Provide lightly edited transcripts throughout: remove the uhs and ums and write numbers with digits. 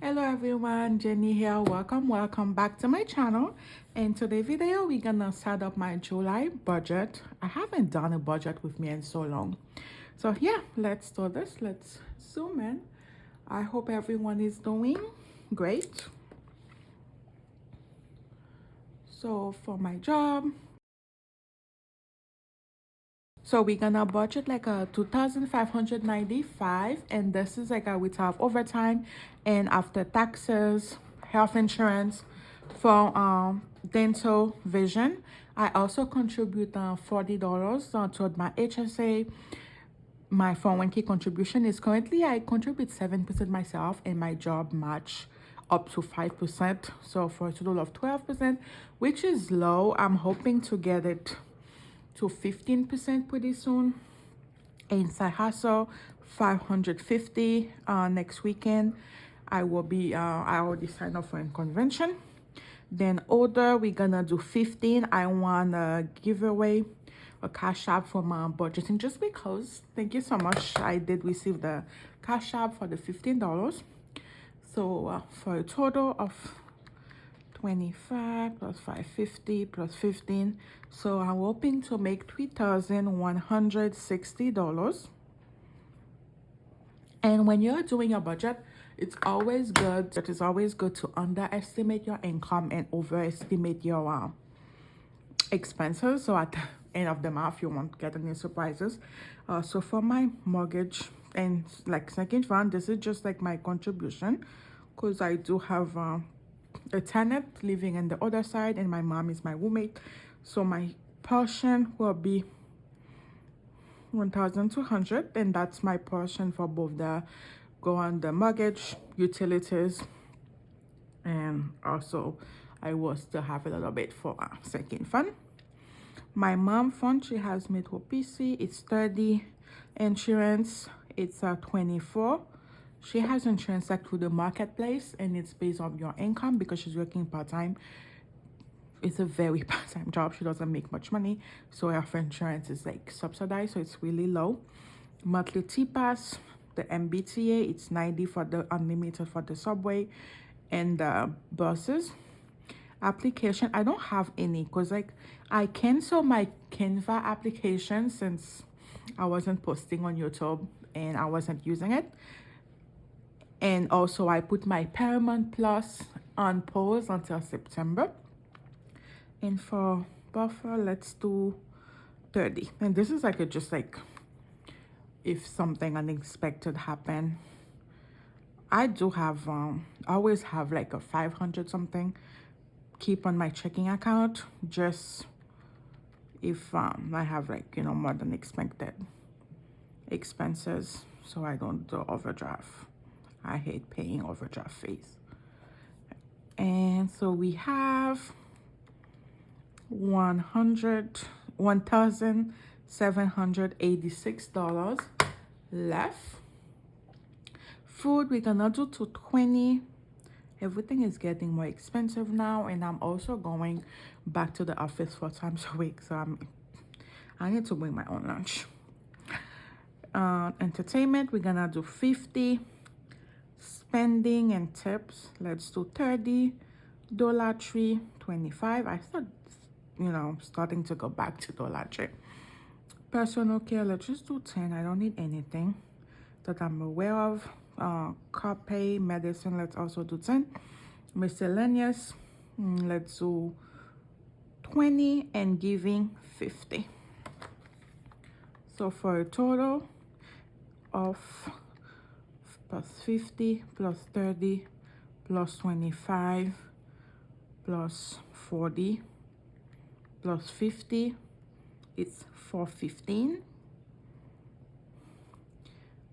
Hello everyone, Jenny here. Welcome back to my channel. In today's video, we're gonna set up my July budget. I haven't done a budget with me in so long. So yeah, let's do this. Let's zoom in. I hope everyone is doing great. So for my job, so we're gonna budget like a 2,595, and this is like a without overtime and after taxes, health insurance, for dental vision. I also contribute $40 toward my HSA. My 401k contribution is currently I contribute 7% myself, and my job match up to 5%. So for a total of 12%, which is low. I'm hoping to get it to 15% pretty soon. And side hustle 550 next weekend. I already signed up for a convention. Then order, we're gonna do 15. I want to give away a cash app for my budgeting just because. Thank you so much. I did receive the cash app for the $15. So for a total of 25 plus 550 plus 15, so I'm hoping to make $3,160. And when you're doing your budget, it's always good to underestimate your income and overestimate your expenses, so at the end of the month you won't get any surprises. So for my mortgage and like second fund, this is just like my contribution because I do have a tenant living in the other side and my mom is my roommate, so my portion will be 1,200, and that's my portion for both the mortgage, utilities, and also I will still have a little bit for a second fund. My mom fund, she has Metro PC, it's 30. Insurance, it's 24. She has insurance like through the marketplace, and it's based on your income because she's working part-time. It's a very part-time job. She doesn't make much money, so her insurance is like subsidized, so it's really low. Monthly T-Pass, the MBTA, it's 90 for the unlimited for the subway and the buses. Application, I don't have any because like I cancel my Canva application since I wasn't posting on YouTube and I wasn't using it. And also I put my Paramount Plus on pause until September. And for buffer, let's do 30. And this is like just like if something unexpected happen. I do have I always have like a 500 something keep on my checking account just if I have like more than expected expenses, so I don't do overdraft. I hate paying overdraft fees. And so we have $1,786 left. Food, we're gonna do 220. Everything is getting more expensive now, and I'm also going back to the office 4 times a week, so I need to bring my own lunch. Entertainment, we're gonna do 50. Spending and tips, let's do 30. Dollar Tree, 25. I start starting to go back to Dollar Tree. Personal care, let's just do 10. I don't need anything that I'm aware of. Copay, medicine, let's also do 10. Miscellaneous, let's do 20, and giving 50. So for a total of plus 50 plus 30 plus 25 plus 40 plus 50, it's 415.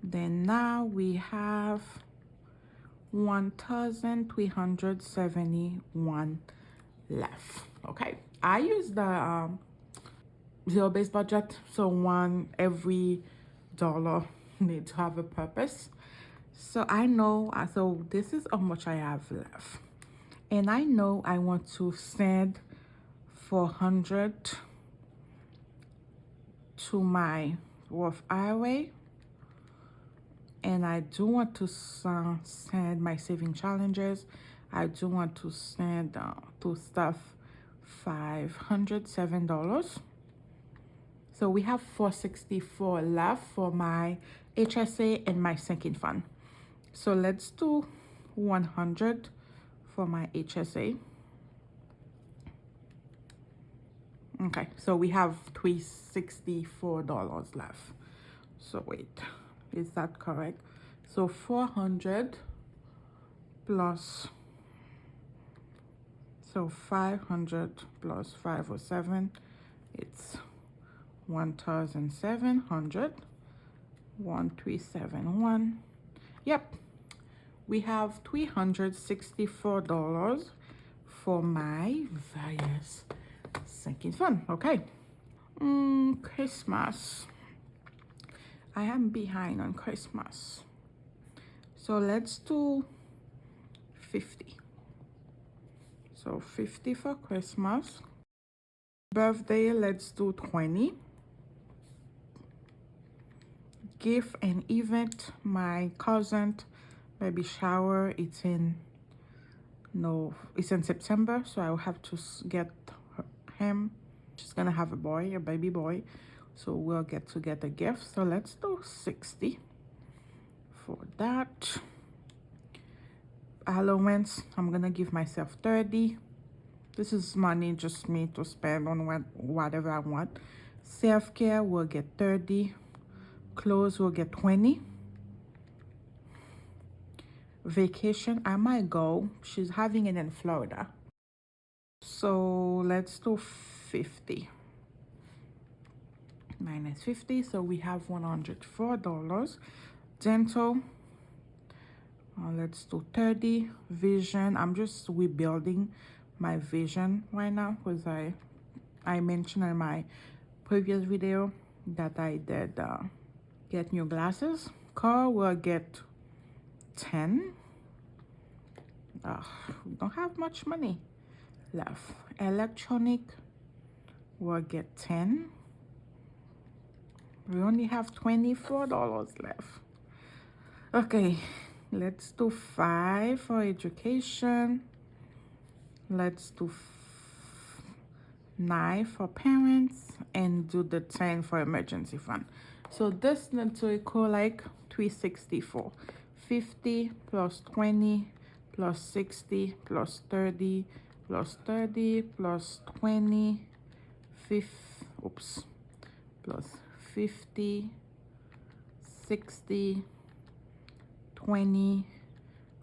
Then now we have 1,371 left. Okay, I use the zero-based budget, so every dollar needs to have a purpose. So I know, so this is how much I have left, and I know I want to send 400 to my Roth IRA and I do want to send my saving challenges. I do want to send to stuff $507. So we have $464 left for my HSA and my sinking fund. So let's do 100 for my HSA. Okay, so we have $364 left. So wait, is that correct? So 400 plus, so 500 plus 507, it's 1,700, 1371. Yep, we have $364 for my various sinking fund. Okay. Christmas. I am behind on Christmas. So let's do 50. So 50 for Christmas. Birthday, let's do 20. Gift and event, my cousin baby shower, it's in September, so I'll have to get him. She's gonna have a baby boy, so we'll get to get a gift. So let's do 60 for that. Allowance, I'm gonna give myself 30. This is money, just me to spend on whatever I want. Self-care will get 30. Clothes will get 20. Vacation, I might go. She's having it in Florida. So let's do 50. Minus 50, so we have $104. Dental, let's do 30. Vision, I'm just rebuilding my vision right now because I mentioned in my previous video that I did get new glasses. Car will get 10. We don't have much money left. Electronic will get 10. We only have $24 left. Okay, let's do 5 for education. Let's do 9 for parents and do the 10 for emergency fund. So this needs to equal like 364. 50 plus 20 plus 60 plus 30 plus 30 plus 20 plus 50 60 20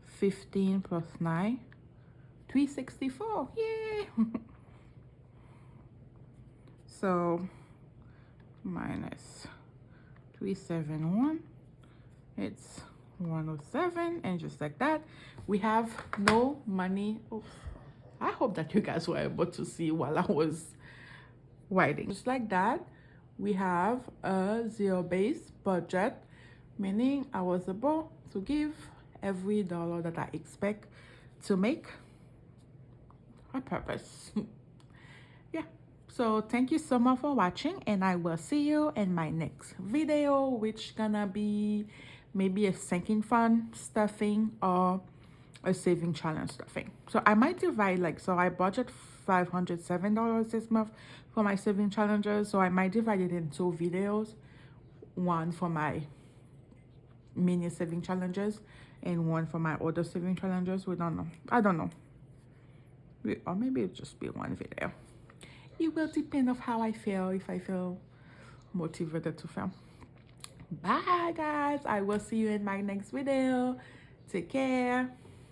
15 plus 9 364. Yay. So minus 371, it's 107, and just like that we have no money. Oops. I hope that you guys were able to see while I was writing. Just like that, we have a zero-based budget, meaning I was able to give every dollar that I expect to make a purpose. Yeah, so thank you so much for watching, and I will see you in my next video, which gonna be maybe a sinking fund stuffing or a saving challenge stuffing. So I might divide, like, so I budget $507 this month for my saving challenges, so I might divide it in 2 videos, one for my mini saving challenges and one for my other saving challenges. We don't know. I don't know. Or maybe it'll just be one video. It will depend on how I feel, if I feel motivated to film. Bye guys, I will see you in my next video. Take care.